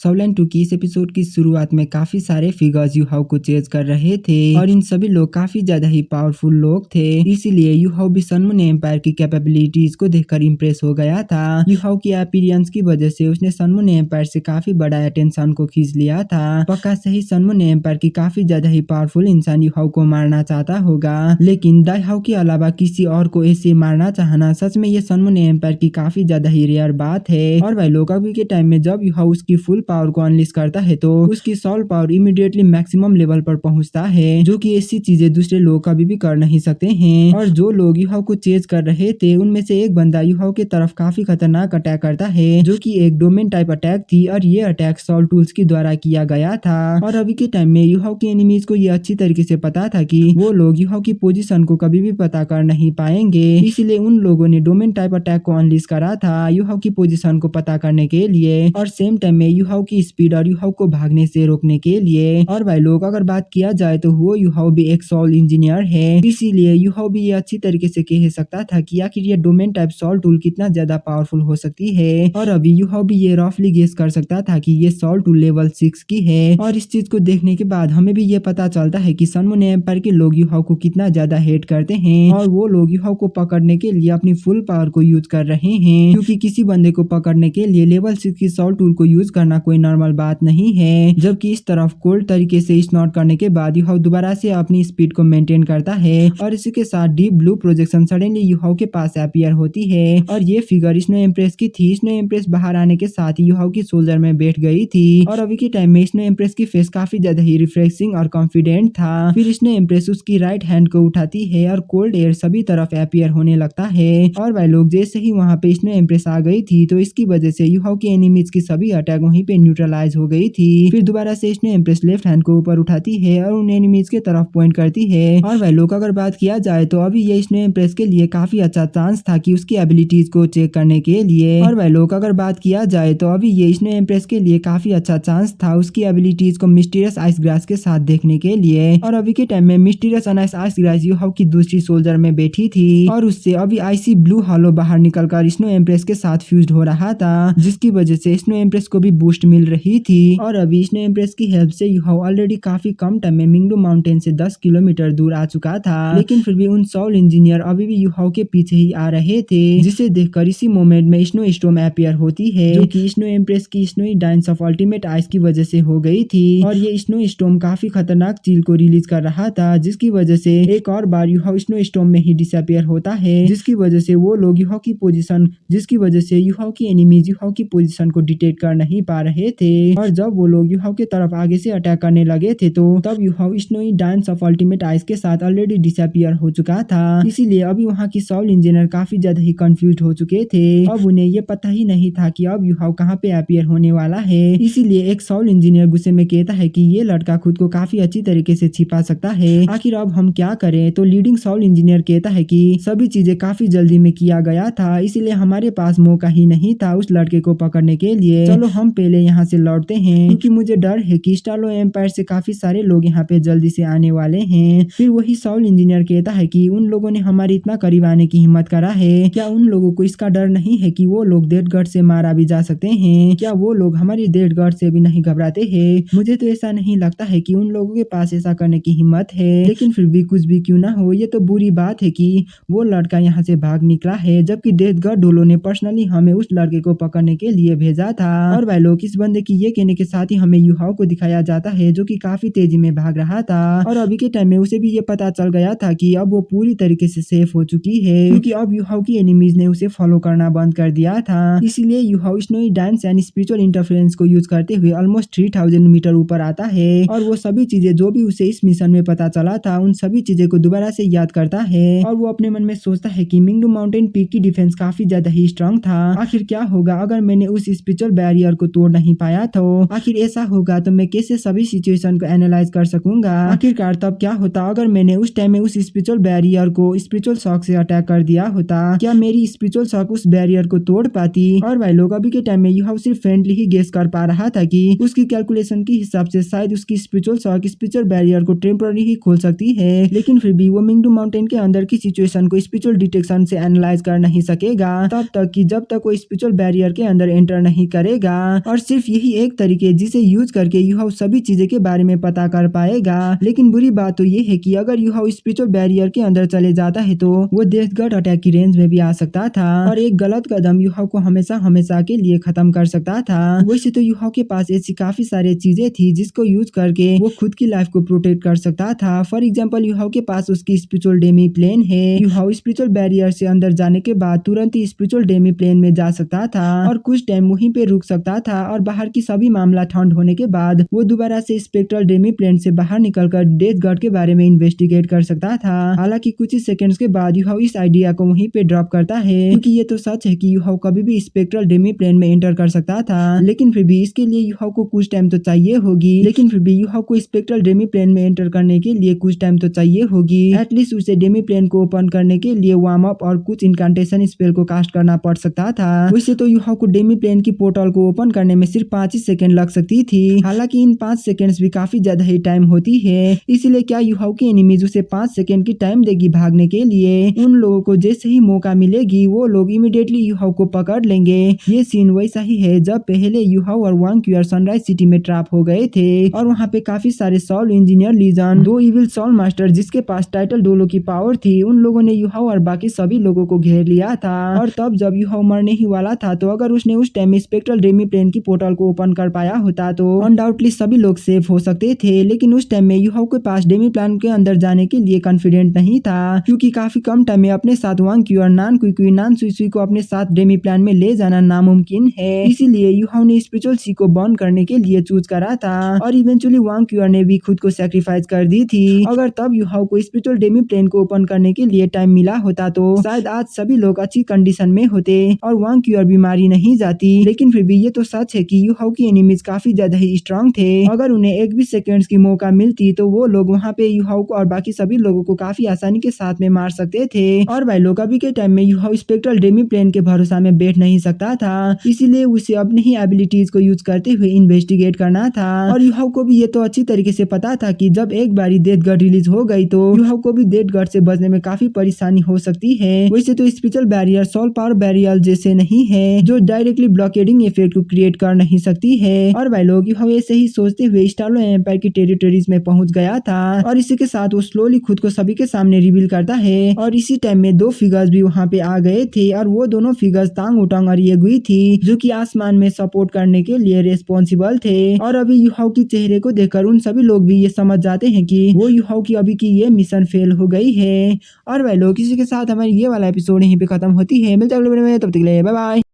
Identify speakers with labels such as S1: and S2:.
S1: सॉलैंड 2 की इस एपिसोड की शुरुआत में काफी सारे फिगर्स यूहाओ को चेज कर रहे थे और इन सभी लोग काफी ज्यादा ही पावरफुल लोग थे। इसीलिए यूहाओ भी सन मून एम्पायर की कैपेबिलिटीज को देखकर इंप्रेस हो गया था। यूहाओ की अपीयरेंस की वजह से उसने सन मून एम्पायर से काफी बड़ा अटेंशन को खींच लिया था। पक्का सही सन मून एम्पायर की काफी ज्यादा ही पावरफुल इंसान यूहाओ को मारना चाहता होगा, लेकिन दाईहाओ के अलावा किसी और को ऐसे मारना चाहना सच में ये सन मून एम्पायर की काफी ज्यादा ही रेयर बात है। और भाई लोग अभी के टाइम में जब यूहाओ उसकी फुल पावर को अनलिश करता है तो उसकी soul power immediately maximum level पर पहुंचता है, जो कि ऐसी चीजें दूसरे लोग कभी भी कर नहीं सकते हैं। और जो लोग यूहाओ को चेज कर रहे थे उनमें से एक बंदा यूहाओ की तरफ काफी खतरनाक अटैक करता है, जो कि एक डोमेन टाइप अटैक थी और ये अटैक सोल टूल्स के द्वारा किया गया था। और अभी के टाइम में यूहाओ के एनिमीज को ये अच्छी तरीके से पता था कि वो लोग यूहाओ की पोजीशन को कभी भी पता कर नहीं पाएंगे, इसलिए उन लोगों ने डोमेन टाइप अटैक को अनलिश करा था यूहाओ की पोजीशन को पता करने के लिए और सेम टाइम में यूहाओ की स्पीड और यूहाओ को भागने से रोकने के लिए। और भाई लोग अगर बात किया जाए तो वो यूहाओ भी एक सोल इंजीनियर है, इसीलिए यूहाओ भी ये अच्छी तरीके से कह सकता था कि आखिर ये डोमेन टाइप सोल टूल कितना ज्यादा पावरफुल हो सकती है। और अभी यूहाओ भी ये रफली गेस कर सकता था कि ये सोल टूल लेवल 6 की है। और इस चीज को देखने के बाद हमें भी ये पता चलता है कि सन मून एम्पायर के लोग यूहाओ को कितना ज्यादा हेट करते हैं और वो लोग यूहाओ को पकड़ने के लिए अपनी फुल पावर को यूज कर रहे हैं, क्योंकि किसी बंदे को पकड़ने के लिए लेवल 6 की सोल टूल को यूज करना कोई नॉर्मल बात नहीं है। जबकि इस तरफ कोल्ड तरीके से स्नॉट करने के बाद यूहाओ दोबारा से अपनी स्पीड को मेंटेन करता है और इसी के साथ deep blue projection suddenly Yuhao के पास अपीयर होती है और ये फिगर स्नो एम्प्रेस की थी। स्नो एम्प्रेस बाहर आने के साथ ही यूहाओ की शोल्डर में बैठ गई थी और अभी के टाइम में स्नो एम्प्रेस की फेस काफी ज्यादा ही रिफ्रेशिंग और कॉन्फिडेंट था। फिर स्नो एम्प्रेस उसकी राइट हैंड को उठाती है और कोल्ड एयर सभी तरफ अपीयर होने लगता है। और भाई लोग जैसे ही वहां पे स्नो एम्प्रेस आ गई थी तो इसकी वजह से यूहाओ के एनिमीज की सभी अटैक वहीं पे न्यूट्रलाइज हो गई थी। फिर दोबारा से स्नो एम्प्रेस लेफ्ट हैंड को ऊपर उठाती है और उन एनिमीज के तरफ पॉइंट करती है। और भाई लोग अगर बात किया जाए तो अभी ये स्नो एम्प्रेस के लिए काफी अच्छा चांस था कि उसकी एबिलिटीज को चेक करने के लिए। और भाई लोग अगर बात किया जाए तो अभी ये स्नो एम्प्रेस के लिए काफी अच्छा चांस था उसकी एबिलिटीज को मिस्टीरियस आइस ग्रास के साथ देखने के लिए। और अभी के टाइम में मिस्टीरियस आइस ग्रास यूहाओ की दूसरी सोल्जर में बैठी थी और उससे अभी आईसी ब्लू हॉलो बाहर निकलकर स्नो एम्प्रेस के साथ फ्यूज्ड हो रहा था, जिसकी वजह से स्नो एम्प्रेस को भी बूस्ट मिल रही थी। और अभी स्नो एम्प्रेस की हेल्प से यूहाओ ऑलरेडी काफी कम टाइम में मिंगडू माउंटेन से 10 किलोमीटर दूर आ चुका था, लेकिन फिर भी उन सोल इंजीनियर अभी भी यूहाओ के पीछे ही आ रहे थे, जिसे देखकर इसी मोमेंट में स्नो स्टॉर्म अपीयर होती है, जो कि स्नो एम्प्रेस की snowy dance of ultimate ice की वजह से हो गई थी। और ये स्नो स्टॉर्म काफी खतरनाक चील को रिलीज कर रहा था, जिसकी वजह से एक और बार यूहाओ स्नो स्टॉर्म में ही डिसअपियर होता है, जिसकी वजह से वो लोग यूहाओ की पोजीशन जिसकी वजह से यूहाओ की एनिमीज यूहाओ की पोजीशन को डिटेक्ट कर नहीं पा रहे थे। और जब वो लोग यूहाओ के तरफ आगे से अटैक करने लगे थे तो तब Yuhao snowy dance of ultimate ice के साथ ऑलरेडी डिसअपियर हो चुका था। इसीलिए अभी वहाँ की सोल इंजीनियर काफी ज्यादा ही कंफ्यूज हो चुके थे। अब उन्हें ये पता ही नहीं था कि अब यूहाओ कहाँ पे अपीयर होने वाला है। इसीलिए एक सोल इंजीनियर गुस्से में कहता है कि ये लड़का खुद को काफी अच्छी तरीके से छिपा सकता है, आखिर अब हम क्या करें। तो लीडिंग सोल इंजीनियर कहता है कि सभी चीजें काफी जल्दी में किया गया था, इसीलिए हमारे पास मौका ही नहीं था उस लड़के को पकड़ने के लिए। चलो हम पहले यहाँ से लौटते हैं, क्योंकि मुझे डर है कि स्टालो एम्पायर से काफी सारे लोग यहाँ पे जल्दी से आने वाले हैं। फिर वही सोल इंजीनियर कहता है कि उन लोगों ने हमारे इतना करीब आने की हिम्मत करा है, क्या उन लोगों को इसका डर नहीं है कि वो लोग डेड गार्ड से मारा भी जा सकते हैं? क्या वो लोग हमारी डेड गार्ड से भी नहीं घबराते हैं? मुझे तो ऐसा नहीं लगता है कि उन लोगों के पास ऐसा करने की हिम्मत है, लेकिन फिर भी कुछ भी क्यों ना हो, ये तो बुरी बात है कि वो लड़का यहाँ से भाग निकला है, जबकि डेथ गार्ड डोलो ने पर्सनली हमें उस लड़के को पकड़ने के लिए भेजा था। और भाई लोग इस बंदे की ये कहने के साथ ही हमें यूहाओ को दिखाया जाता है, जो कि काफी तेजी में भाग रहा था। और अभी के टाइम में उसे भी ये पता चल गया था कि अब वो पूरी तरीके से सेफ हो चुकी है, क्योंकि अब यूहाओ की एनिमीज ने उसे फॉलो करना बंद कर दिया था। इसीलिए Yuhao snowy dance and spiritual interference को यूज करते हुए ऑलमोस्ट 3000 मीटर ऊपर आता है और वो सभी चीजें जो भी उसे इस मिशन में पता चला था उन सभी चीजें को दोबारा से याद करता है। और वो अपने मन में सोचता है कि मिंगडू माउंटेन पीक की डिफेंस काफी ज्यादा ही स्ट्रांग था, आखिर क्या होगा अगर मैंने उस स्पिरिचुअल बैरियर को तोड़ नहीं पाया तो आखिर ऐसा होगा तो मैं कैसे सभी सिचुएशन को एनालाइज कर सकूंगा। आखिरकार तब क्या होता अगर मैंने उस टाइम में उस स्पिरिचुअल बैरियर को स्पिरिचुअल शॉक से अटैक कर दिया होता, क्या मेरी स्पिरिचुअल शॉक उस बैरियर को तोड़ पाती। और भाई लोग अभी के टाइम में यूहाओ सिर्फ फ्रेंडली ही गेस कर पा रहा था कि उसकी कैलकुलेशन के हिसाब से शायद उसकी स्पिरिचुअल शॉक स्पिरिचुअल बैरियर को टेम्पररी ही खोल सकती है, लेकिन फिर भी वो मिंगडू माउंटेन के अंदर की सिचुएशन को स्पिरिचुअल डिटेक्शन से एनालाइज कर नहीं सकेगा तब तक कि जब तक वो स्पिरिचुअल बैरियर के अंदर एंटर नहीं करेगा। और सिर्फ यही एक तरीके जिसे यूज करके यूहाओ सभी चीजें के बारे में पता कर पाएगा। लेकिन बुरी बात तो ये है कि अगर यूहाओ स्पिरिचुअल बैरियर के अंदर चले जाता है तो वो डेथ गार्ड अटैक की रेंज में भी आ सकता था और एक गलत कदम यूहाओ को हमेशा हमेशा के लिए खत्म कर सकता था। वैसे तो यूहाओ के पास ऐसी काफी सारी चीजें थी जिसको यूज करके वो खुद की लाइफ को प्रोटेक्ट कर सकता था। फॉर एग्जाम्पल यूहाओ के पास उसकी स्पिरिचुअल डेमी प्लेन है। यूहाओ स्पिरिचुअल बैरियर से अंदर जाने के बाद तुरंत ही स्पिरिचुअल डेमी प्लेन में जा सकता था और कुछ टाइम वहीं पे रुक सकता था और बाहर की सभी मामला ठंड होने के बाद वो दोबारा से स्पेक्ट्रल डेमी प्लेन से बाहर निकलकर डेथ गार्ड के बारे में इन्वेस्टिगेट कर सकता था। हालांकि कुछ ही सेकंड्स के बाद यूहाओ इस आइडिया को वहीं पे ड्रॉप करता है क्योंकि ये तो सच है कि यूहाओ कभी भी स्पेक्ट्रल डेमी प्लेन में एंटर कर सकता था, लेकिन फिर भी इसके लिए यूहाओ को कुछ टाइम तो चाहिए होगी। लेकिन फिर भी यूहाओ को स्पेक्ट्रल डेमी प्लेन में एंटर करने के लिए कुछ टाइम तो चाहिए होगी। एटलीस्ट उसे डेमी प्लेन को ओपन करने के लिए वार्म अप और कुछ इनकांटेशन स्पेल को कास्ट करना पड़ सकता था। वैसे तो यूहाओ को डेमी प्लेन की पोर्टल को ओपन करने में सिर्फ 5 ही सेकंड लग सकती थी। हालांकि इन 5 सेकंड्स भी काफी ज्यादा ही टाइम होती है, इसलिए क्या यूहाओ की एनिमीज उसे 5 सेकंड की टाइम देगी भागने के लिए? उन लोगों को जैसे ही मौका मिलेगी वो लोग इमीडिएटली यूहाओ को पकड़ लेंगे। ये सीन वैसा ही है जब पहले यूहाओ और वांग क्यूअर सनराइज सिटी में ट्रैप हो गए थे और वहाँ पे काफी सारे soul engineer legion, 2 evil soul master जिसके पास टाइटल डोलो की पावर थी, उन लोगों ने यूहाओ और बाकी सभी लोगों को घेर लिया था। और तब जब यूहाओ मरने ही वाला था तो अगर उसने उस टाइम में स्पेक्ट्रल डेमी प्लेन की पोर्टल को ओपन कर पाया होता तो अनडाउटली सभी लोग सेफ हो सकते थे। लेकिन उस टाइम में यूहाओ के पास डेमी प्लेन के अंदर जाने के लिए कॉन्फिडेंट नहीं था क्योंकि काफी कम टाइम में अपने साथ वांग क्यूअर, नान कुई, नान सुई को अपने साथ डेमी प्लेन में ले जाना नामुमकिन है। इसीलिए यूहाओ ने स्पिरिचुअल सी को बर्न करने के लिए चूज करा था और इवेंचुअली वांग क्यूअर ने भी खुद को सैक्रिफाइस कर दी थी। अगर तब यूहाओ को स्पिरिचुअल डेमी प्लेन को ओपन करने के लिए टाइम मिला होता तो शायद आज सभी लोग अच्छी कंडीशन में होते और वांग क्यूअर बीमारी नहीं जाती। लेकिन फिर भी ये तो सच है कि यूहाओ की एनिमीज काफी ज्यादा ही स्ट्रांग थे। अगर उन्हें एक भी सेकंड्स की मौका मिलती तो वो लोग वहाँ पे यूहाओ को और बाकी सभी लोगों को काफी आसानी के साथ में मार सकते थे। और भाई लोग अभी के टाइम में यूहाओ स्पेक्ट्रल डेमी प्लेन के भरोसा में बैठ नहीं सकता था, इसीलिए उसे अपनी ही एबिलिटीज को यूज करते हुए इन्वेस्टिगेट करना था। और यूहाओ को भी ये तो अच्छी तरीके से पता था कि जब एक बारी डेथ गार्ड रिलीज हो गई तो यूहाओ को भी डेथ गार्ड से बचने में काफी परेशानी हो सकती है। वैसे तो spiritual barrier soul power barrier जैसे नहीं है जो डायरेक्टली ब्लॉकेडिंग इफेक्ट को क्रिएट कर नहीं सकती है। और भाई लोग यूहाओ ऐसे ही सोचते हुए स्टारलो एम्पायर की टेरिटरीज में पहुंच गया था और इसी के साथ वो स्लोली खुद को सभी के सामने रिवील करता है। और इसी टाइम में 2 फिगर्स भी वहाँ पे आ गए थे और वो दोनों फिगर्स तांग उटांग और येगुई थी जो कि आसमान में सपोर्ट करने के लिए रेस्पॉन्सिबल थे। और अभी यूहाओ की चेहरे को देखकर उन सभी लोग भी ये समझ जाते हैं कि वो यूहाओ की अभी की ये मिशन फेल हो गई है। और भाई लोग इसी के साथ हमारी ये वाला एपिसोड यहीं पे खत्म होती है। मिलते हैं अगले वीडियो में, तब तक के लिए बाय बाय।